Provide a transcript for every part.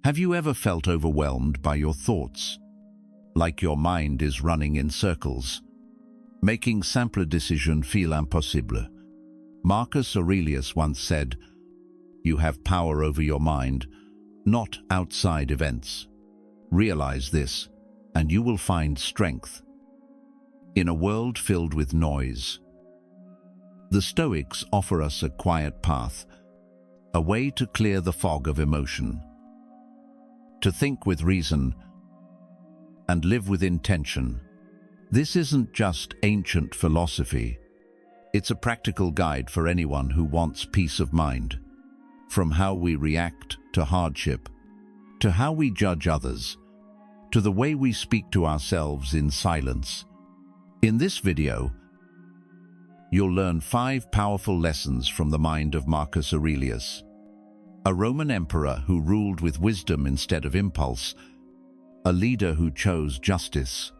Have you ever felt overwhelmed by your thoughts? Like your mind is running in circles, making simple decisions feel impossible. Marcus Aurelius once said, "You have power over your mind, not outside events. Realize this, and you will find strength." In a world filled with noise, the Stoics offer us a quiet path, a way to clear the fog of emotion, to think with reason and live with intention. This isn't just ancient philosophy. It's a practical guide for anyone who wants peace of mind. From how we react to hardship, to how we judge others, to the way we speak to ourselves in silence. In this video, you'll learn 5 powerful lessons from the mind of Marcus Aurelius, a Roman emperor who ruled with wisdom instead of impulse, a leader who chose justice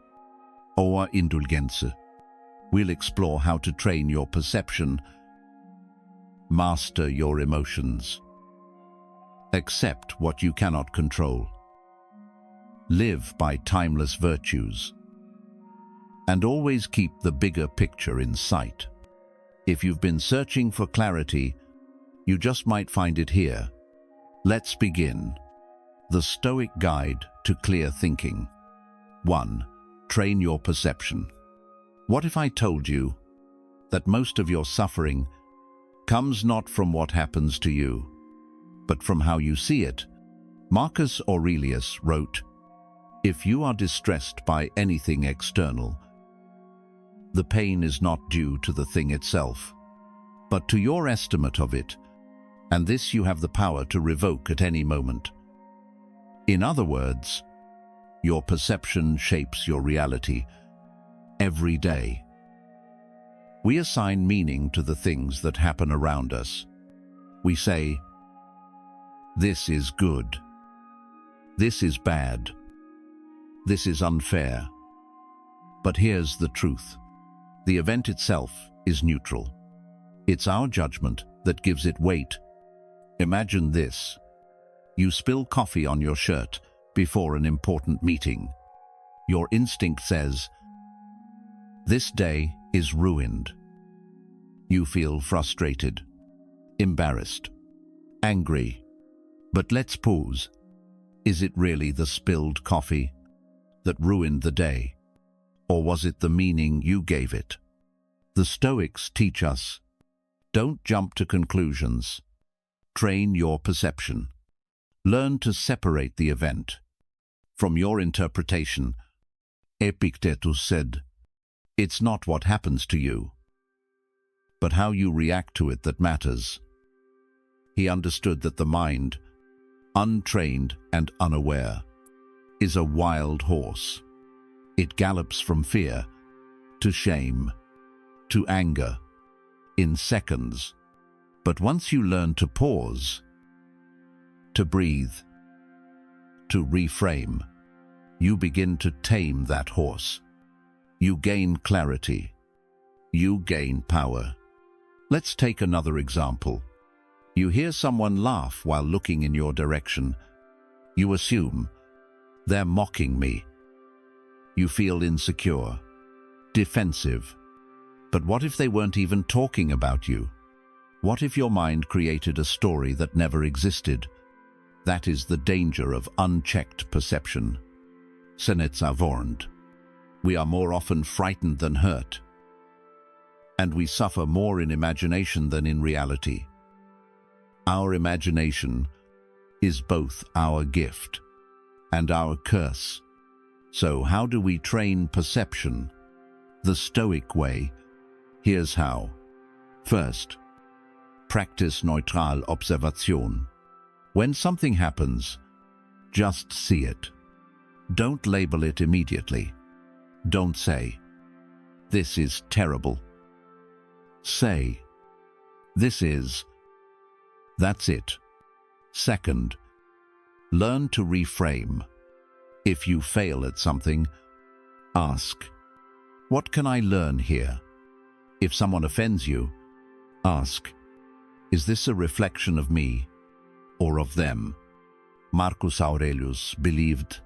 or indulgence. We'll explore how to train your perception, master your emotions, accept what you cannot control, live by timeless virtues, and always keep the bigger picture in sight. If you've been searching for clarity, you just might find it here. Let's begin. The Stoic Guide to Clear Thinking. 1. Train your perception. What if I told you that most of your suffering comes not from what happens to you, but from how you see it? Marcus Aurelius wrote, "If you are distressed by anything external, the pain is not due to the thing itself, but to your estimate of it, and this you have the power to revoke at any moment." In other words, your perception shapes your reality every day. We assign meaning to the things that happen around us. We say, "This is good. This is bad. This is unfair." But here's the truth. The event itself is neutral. It's our judgment that gives it weight. Imagine this. You spill coffee on your shirt before an important meeting. Your instinct says, "This day is ruined." You feel frustrated, embarrassed, angry. But let's pause. Is it really the spilled coffee that ruined the day? Or was it the meaning you gave it? The Stoics teach us, don't jump to conclusions. Train your perception. Learn to separate the event from your interpretation. Epictetus said, "It's not what happens to you, but how you react to it that matters." He understood that the mind, untrained and unaware, is a wild horse. It gallops from fear to shame to anger in seconds. But once you learn to pause, to breathe, to reframe, you begin to tame that horse. You gain clarity. You gain power. Let's take another example. You hear someone laugh while looking in your direction. You assume, "They're mocking me." You feel insecure, defensive. But what if they weren't even talking about you? What if your mind created a story that never existed? That is the danger of unchecked perception. Seneca warned, "We are more often frightened than hurt, and we suffer more in imagination than in reality." Our imagination is both our gift and our curse. So how do we train perception? The Stoic way. Here's how. First, practice neutral observation. When something happens, just see it. Don't label it immediately. Don't say, "This is terrible." Say, "This is." That's it. Second, learn to reframe. If you fail at something, ask, "What can I learn here?" If someone offends you, ask, "Is this a reflection of me or of them?" Marcus Aurelius believed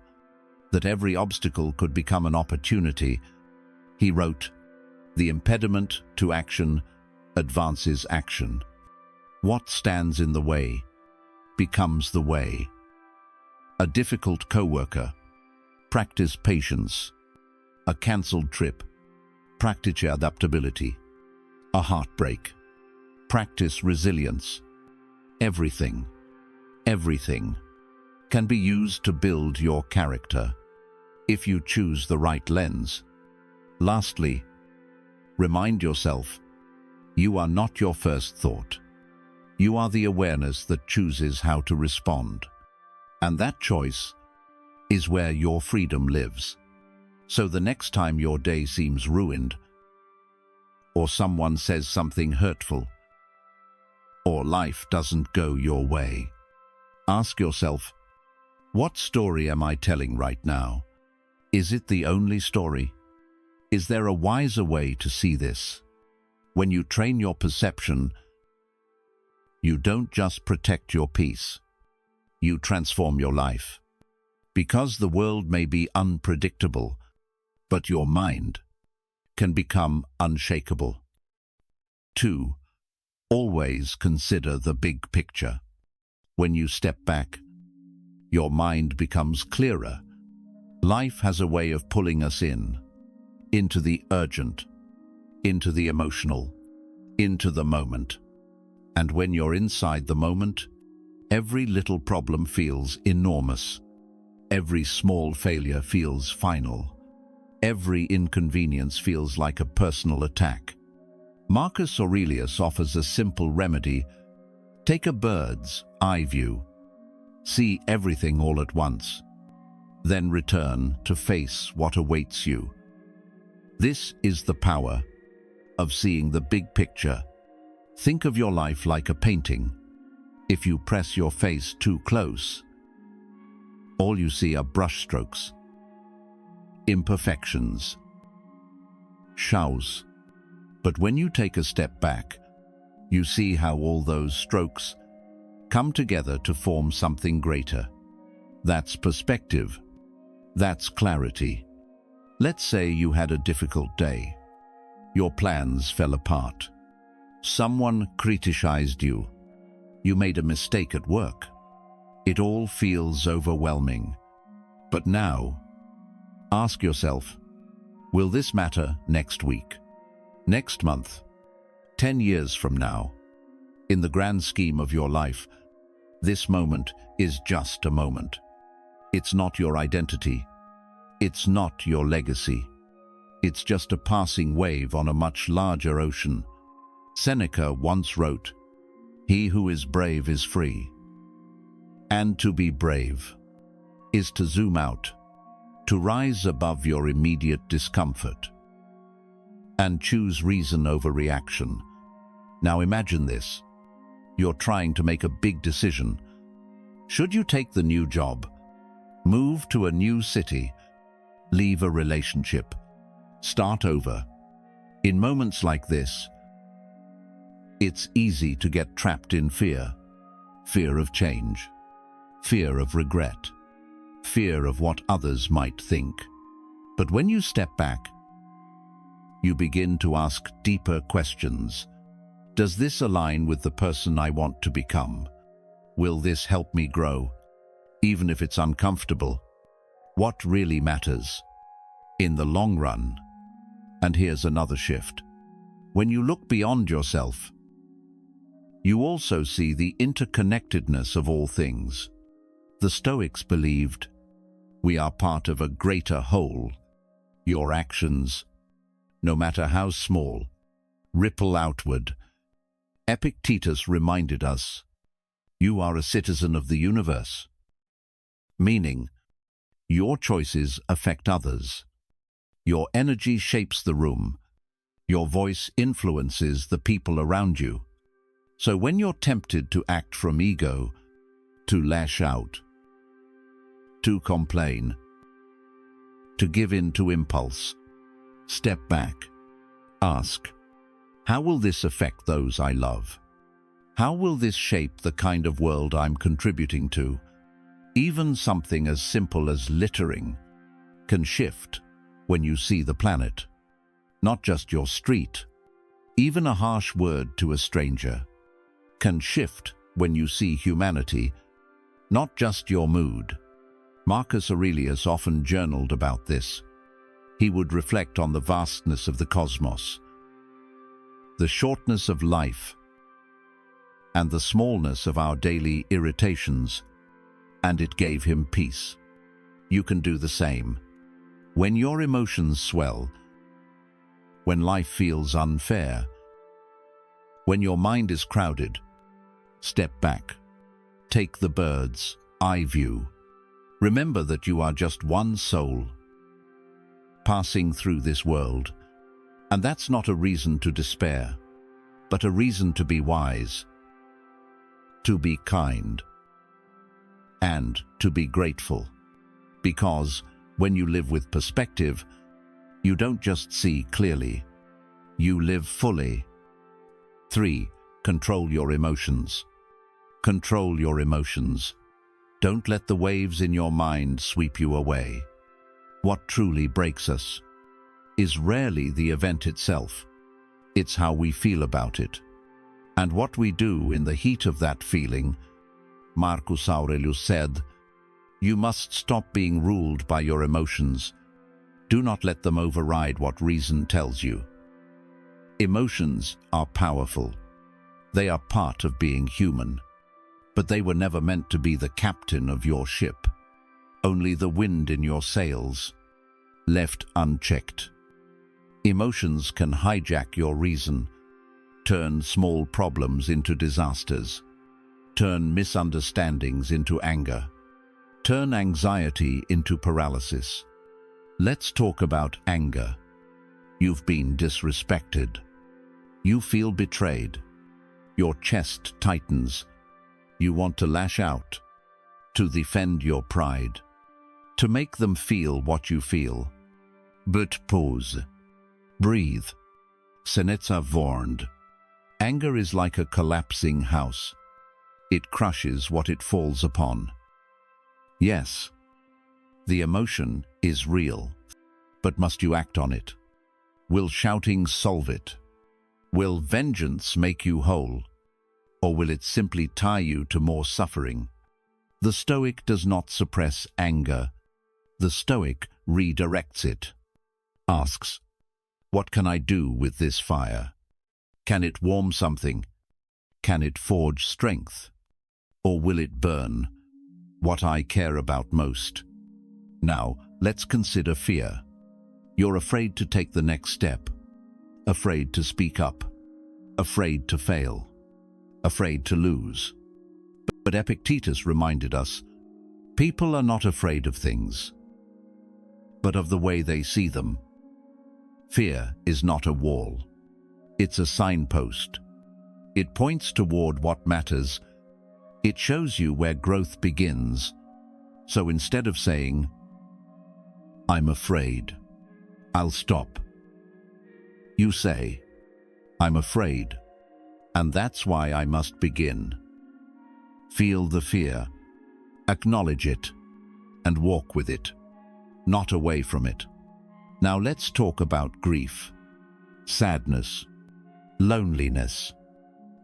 that every obstacle could become an opportunity. He wrote, "The impediment to action advances action. What stands in the way becomes the way." A difficult co-worker, practice patience. A cancelled trip, practice adaptability. A heartbreak, practice resilience. Everything can be used to build your character if you choose the right lens. Lastly, remind yourself, you are not your first thought. You are the awareness that chooses how to respond. And that choice is where your freedom lives. So the next time your day seems ruined, or someone says something hurtful, or life doesn't go your way, ask yourself, what story am I telling right now? Is it the only story? Is there a wiser way to see this? When you train your perception, you don't just protect your peace, you transform your life. Because the world may be unpredictable, but your mind can become unshakable. 2. Always consider the big picture. When you step back, your mind becomes clearer. Life has a way of pulling us into the urgent, into the emotional, into the moment. And when you're inside the moment, every little problem feels enormous. Every small failure feels final. Every inconvenience feels like a personal attack. Marcus Aurelius offers a simple remedy. Take a bird's eye view. See everything all at once. Then return to face what awaits you. This is the power of seeing the big picture. Think of your life like a painting. If you press your face too close, all you see are brushstrokes, imperfections, shadows. But when you take a step back, you see how all those strokes come together to form something greater. That's perspective. That's clarity. Let's say you had a difficult day. Your plans fell apart. Someone criticized you. You made a mistake at work. It all feels overwhelming. But now, ask yourself, will this matter next week, next month, 10 years from now? In the grand scheme of your life, this moment is just a moment. It's not your identity. It's not your legacy. It's just a passing wave on a much larger ocean. Seneca once wrote, "He who is brave is free." And to be brave is to zoom out, to rise above your immediate discomfort, and choose reason over reaction. Now imagine this. You're trying to make a big decision. Should you take the new job, move to a new city, leave a relationship, start over? In moments like this, it's easy to get trapped in fear. Fear of change, fear of regret, fear of what others might think. But when you step back, you begin to ask deeper questions. Does this align with the person I want to become? Will this help me grow, even if it's uncomfortable? What really matters in the long run? And here's another shift. When you look beyond yourself, you also see the interconnectedness of all things. The Stoics believed we are part of a greater whole. Your actions, no matter how small, ripple outward. Epictetus reminded us, you are a citizen of the universe, meaning your choices affect others. Your energy shapes the room. Your voice influences the people around you. So when you're tempted to act from ego, to lash out, to complain, to give in to impulse, step back. Ask, how will this affect those I love? How will this shape the kind of world I'm contributing to? Even something as simple as littering can shift when you see the planet, not just your street. Even a harsh word to a stranger can shift when you see humanity, not just your mood. Marcus Aurelius often journaled about this. He would reflect on the vastness of the cosmos, the shortness of life, and the smallness of our daily irritations, and it gave him peace. You can do the same. When your emotions swell, when life feels unfair, when your mind is crowded, step back. Take the bird's eye view. Remember that you are just one soul passing through this world, and that's not a reason to despair, but a reason to be wise, to be kind, and to be grateful. Because when you live with perspective, you don't just see clearly, you live fully. 3. Control your emotions. Control your emotions. Don't let the waves in your mind sweep you away. What truly breaks us is rarely the event itself. It's how we feel about it, and what we do in the heat of that feeling. Marcus Aurelius said, "You must stop being ruled by your emotions. Do not let them override what reason tells you." Emotions are powerful. They are part of being human, but they were never meant to be the captain of your ship. Only the wind in your sails, left unchecked. Emotions can hijack your reason, turn small problems into disasters, turn misunderstandings into anger, turn anxiety into paralysis. Let's talk about anger. You've been disrespected. You feel betrayed. Your chest tightens. You want to lash out, to defend your pride, to make them feel what you feel. But pause. Breathe. Seneca warned. Anger is like a collapsing house. It crushes what it falls upon. Yes, the emotion is real, but must you act on it? Will shouting solve it? Will vengeance make you whole? Or will it simply tie you to more suffering? The Stoic does not suppress anger. The Stoic redirects it. Asks, what can I do with this fire? Can it warm something? Can it forge strength? Or will it burn what I care about most? Now, let's consider fear. You're afraid to take the next step, afraid to speak up, afraid to fail, afraid to lose. But Epictetus reminded us, people are not afraid of things, but of the way they see them. Fear is not a wall. It's a signpost. It points toward what matters. It shows you where growth begins. So instead of saying, "I'm afraid, I'll stop," you say, "I'm afraid, and that's why I must begin." Feel the fear, acknowledge it, and walk with it, not away from it. Now let's talk about grief, sadness, loneliness.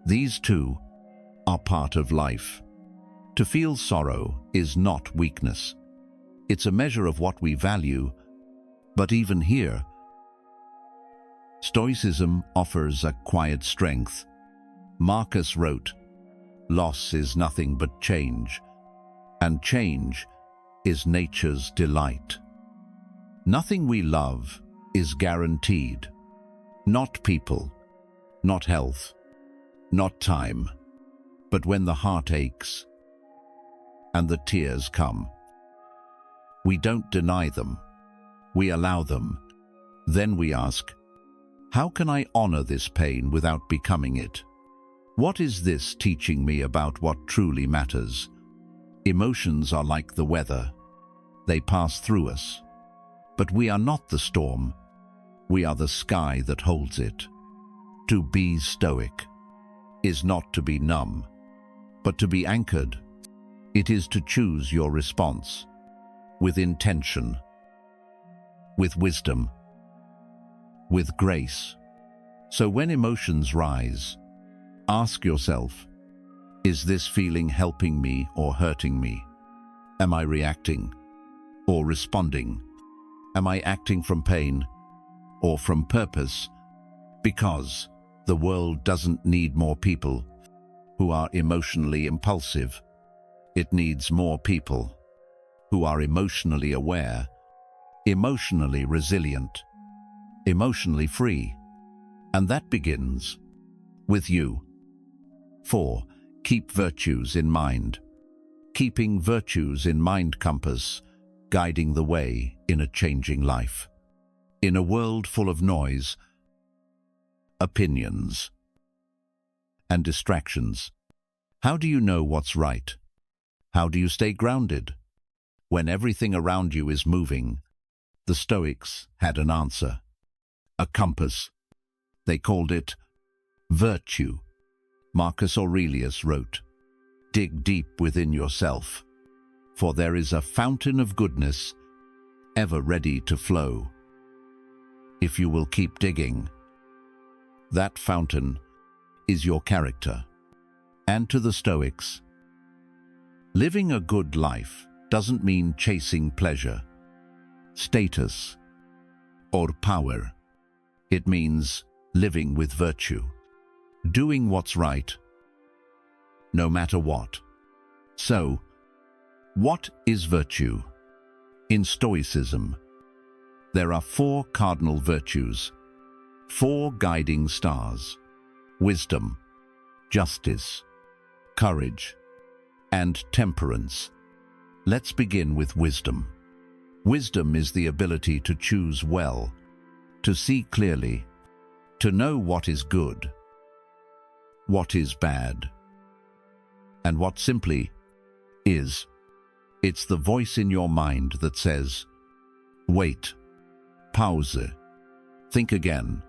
These two are part of life. To feel sorrow is not weakness. It's a measure of what we value. But even here, Stoicism offers a quiet strength. Marcus wrote, "Loss is nothing but change, and change is nature's delight." Nothing we love is guaranteed. Not people, not health, not time. But when the heart aches and the tears come, we don't deny them. We allow them. Then we ask, how can I honor this pain without becoming it? What is this teaching me about what truly matters? Emotions are like the weather. They pass through us. But we are not the storm. We are the sky that holds it. To be stoic is not to be numb, but to be anchored. It is to choose your response with intention, with wisdom, with grace. So when emotions rise, ask yourself, is this feeling helping me or hurting me? Am I reacting or responding? Am I acting from pain or from purpose? Because the world doesn't need more people who are emotionally impulsive. It needs more people who are emotionally aware, emotionally resilient, emotionally free. And that begins with you. 4. Keep virtues in mind. Keeping virtues in mind compass, guiding the way in a changing life. In a world full of noise, opinions, and distractions, how do you know what's right? How do you stay grounded? When everything around you is moving, the Stoics had an answer, a compass. They called it virtue. Marcus Aurelius wrote, "Dig deep within yourself, for there is a fountain of goodness ever ready to flow." If you will keep digging, that fountain is your character. And to the Stoics, living a good life doesn't mean chasing pleasure, status, or power. It means living with virtue, doing what's right, no matter what. So, what is virtue? In Stoicism, there are 4 cardinal virtues, 4 guiding stars: wisdom, justice, courage, and temperance. Let's begin with wisdom. Wisdom is the ability to choose well, to see clearly, to know what is good, what is bad, and what simply is. It's the voice in your mind that says, wait, pause, think again.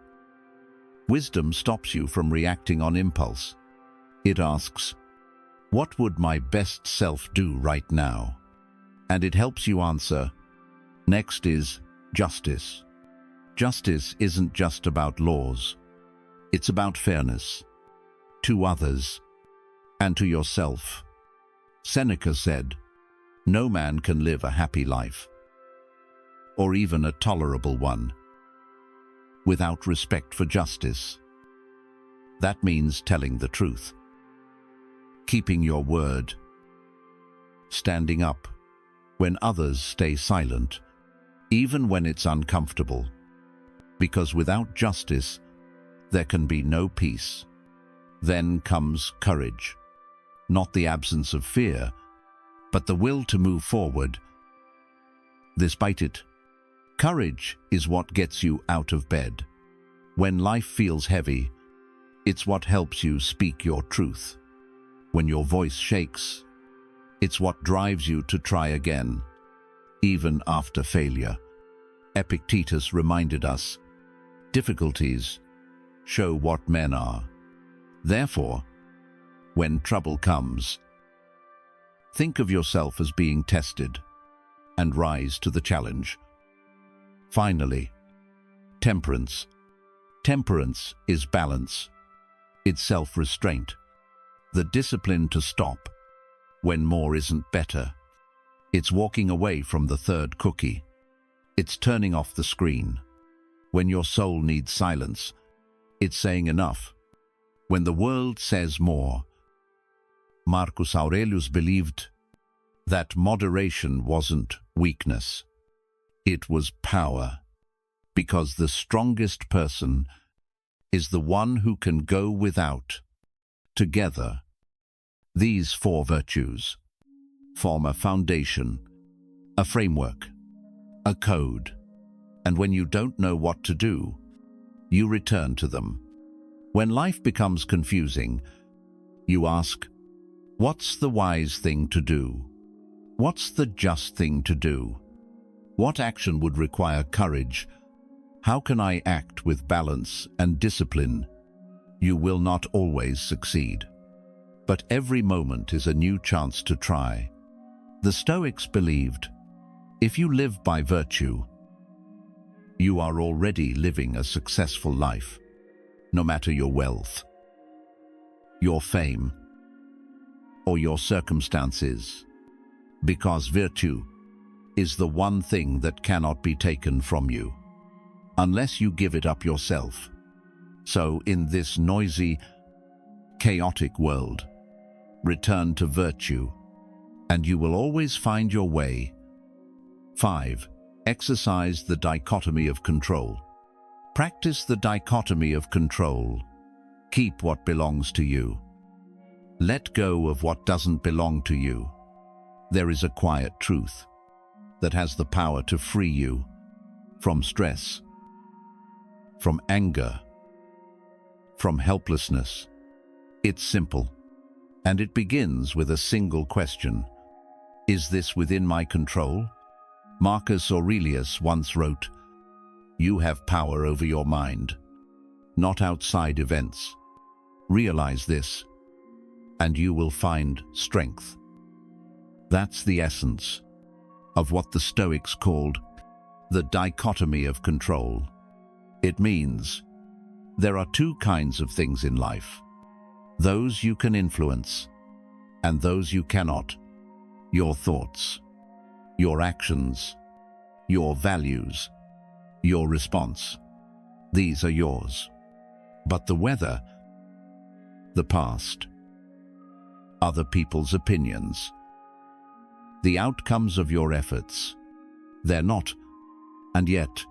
Wisdom stops you from reacting on impulse. It asks, what would my best self do right now? And it helps you answer. Next is justice. Justice isn't just about laws. It's about fairness to others and to yourself. Seneca said, no man can live a happy life, or even a tolerable one, without respect for justice. That means telling the truth, keeping your word, standing up when others stay silent, even when it's uncomfortable. Because without justice, there can be no peace. Then comes courage, not the absence of fear, but the will to move forward, despite it. Courage is what gets you out of bed. When life feels heavy, it's what helps you speak your truth. When your voice shakes, it's what drives you to try again, even after failure. Epictetus reminded us, difficulties show what men are. Therefore, when trouble comes, think of yourself as being tested and rise to the challenge. Finally, temperance. Temperance is balance. It's self-restraint, the discipline to stop when more isn't better. It's walking away from the third cookie. It's turning off the screen. When your soul needs silence, it's saying enough. When the world says more. Marcus Aurelius believed that moderation wasn't weakness. It was power, because the strongest person is the one who can go without. Together, these 4 virtues form a foundation, a framework, a code. And when you don't know what to do, you return to them. When life becomes confusing, you ask, what's the wise thing to do? What's the just thing to do? What action would require courage? How can I act with balance and discipline? You will not always succeed, but every moment is a new chance to try. The Stoics believed, if you live by virtue, you are already living a successful life, no matter your wealth, your fame, or your circumstances, because virtue is the one thing that cannot be taken from you, unless you give it up yourself. So in this noisy, chaotic world, return to virtue, and you will always find your way. 5. Exercise the dichotomy of control. Practice the dichotomy of control. Keep what belongs to you. Let go of what doesn't belong to you. There is a quiet truth that has the power to free you from stress, from anger, from helplessness. It's simple, and it begins with a single question. Is this within my control? Marcus Aurelius once wrote, "You have power over your mind, not outside events. Realize this, and you will find strength." That's the essence of what the Stoics called the dichotomy of control. It means there are two kinds of things in life: those you can influence and those you cannot. Your thoughts, your actions, your values, your response. These are yours. But the weather, the past, other people's opinions, the outcomes of your efforts, they're not. And yet,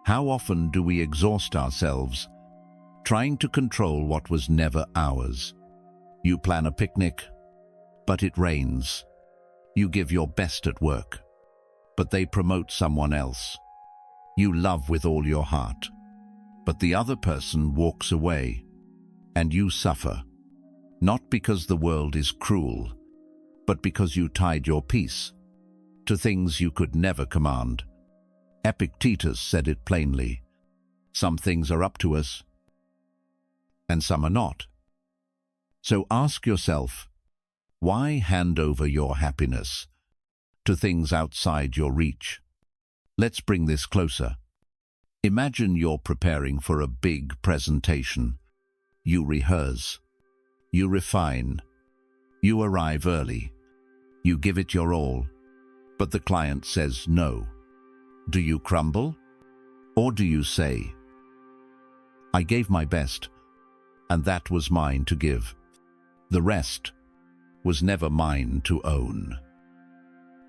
how often do we exhaust ourselves trying to control what was never ours? You plan a picnic, but it rains. You give your best at work, but they promote someone else. You love with all your heart, but the other person walks away, and you suffer, not because the world is cruel, but because you tied your peace to things you could never command. Epictetus said it plainly: some things are up to us, and some are not. So ask yourself, why hand over your happiness to things outside your reach? Let's bring this closer. Imagine you're preparing for a big presentation. You rehearse, you refine, you arrive early, you give it your all, but the client says no. Do you crumble? Or do you say, I gave my best, and that was mine to give. The rest was never mine to own.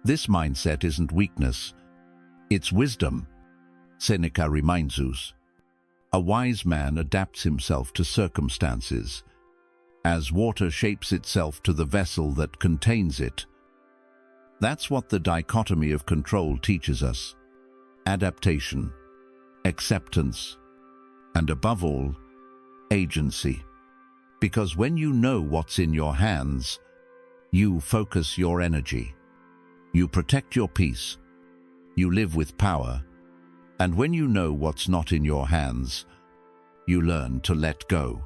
This mindset isn't weakness, it's wisdom. Seneca reminds us, a wise man adapts himself to circumstances, as water shapes itself to the vessel that contains it. That's what the dichotomy of control teaches us: adaptation, acceptance, and above all, agency. Because when you know what's in your hands, you focus your energy, you protect your peace, you live with power, and when you know what's not in your hands, you learn to let go,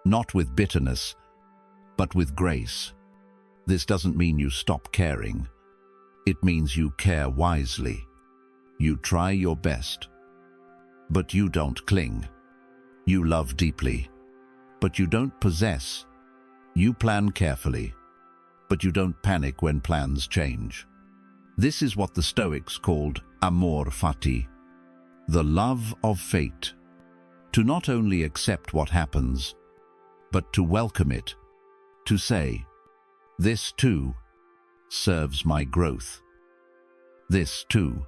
not with bitterness, but with grace. This doesn't mean you stop caring. It means you care wisely. You try your best, but you don't cling. You love deeply, but you don't possess. You plan carefully, but you don't panic when plans change. This is what the Stoics called amor fati, the love of fate. To not only accept what happens, but to welcome it, to say, this too serves my growth. This too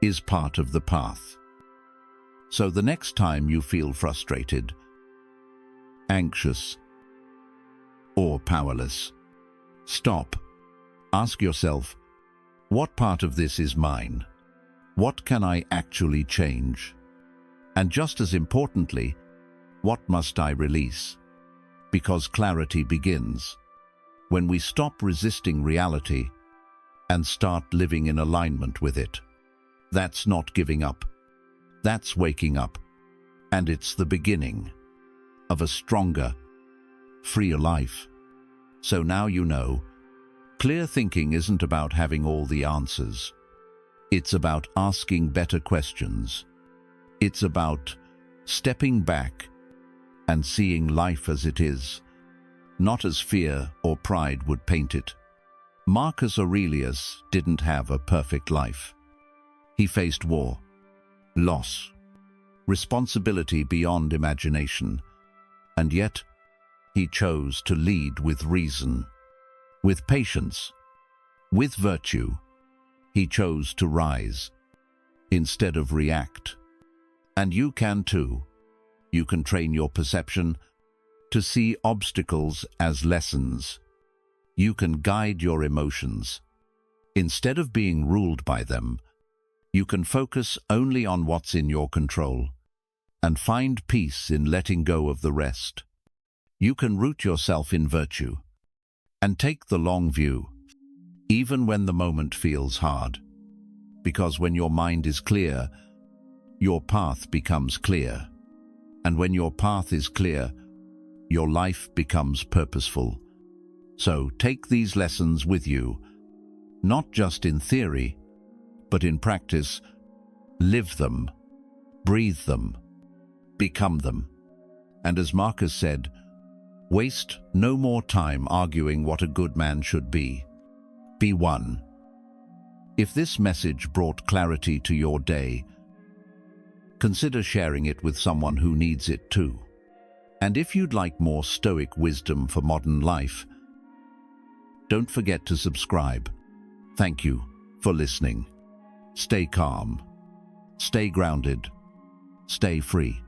is part of the path. So the next time you feel frustrated, anxious, or powerless, stop. Ask yourself, what part of this is mine? What can I actually change? And just as importantly, what must I release? Because clarity begins when we stop resisting reality and start living in alignment with it. That's not giving up. That's waking up. And it's the beginning of a stronger, freer life. So now you know, Clear thinking isn't about having all the answers. It's about asking better questions. It's about stepping back and seeing life as it is, not as fear or pride would paint it. Marcus Aurelius didn't have a perfect life. He faced war, loss, responsibility beyond imagination, and yet he chose to lead with reason, with patience, with virtue. He chose to rise instead of react. And you can too. You can train your perception to see obstacles as lessons. You can guide your emotions. Instead of being ruled by them, you can focus only on what's in your control and find peace in letting go of the rest. You can root yourself in virtue and take the long view, even when the moment feels hard. Because when your mind is clear, your path becomes clear. And when your path is clear, your life becomes purposeful. So take these lessons with you, not just in theory, but in practice. Live them, breathe them, become them. And as Marcus said, waste no more time arguing what a good man should be. Be one. If this message brought clarity to your day, consider sharing it with someone who needs it too. And if you'd like more Stoic wisdom for modern life, don't forget to subscribe. Thank you for listening. Stay calm, stay grounded, stay free.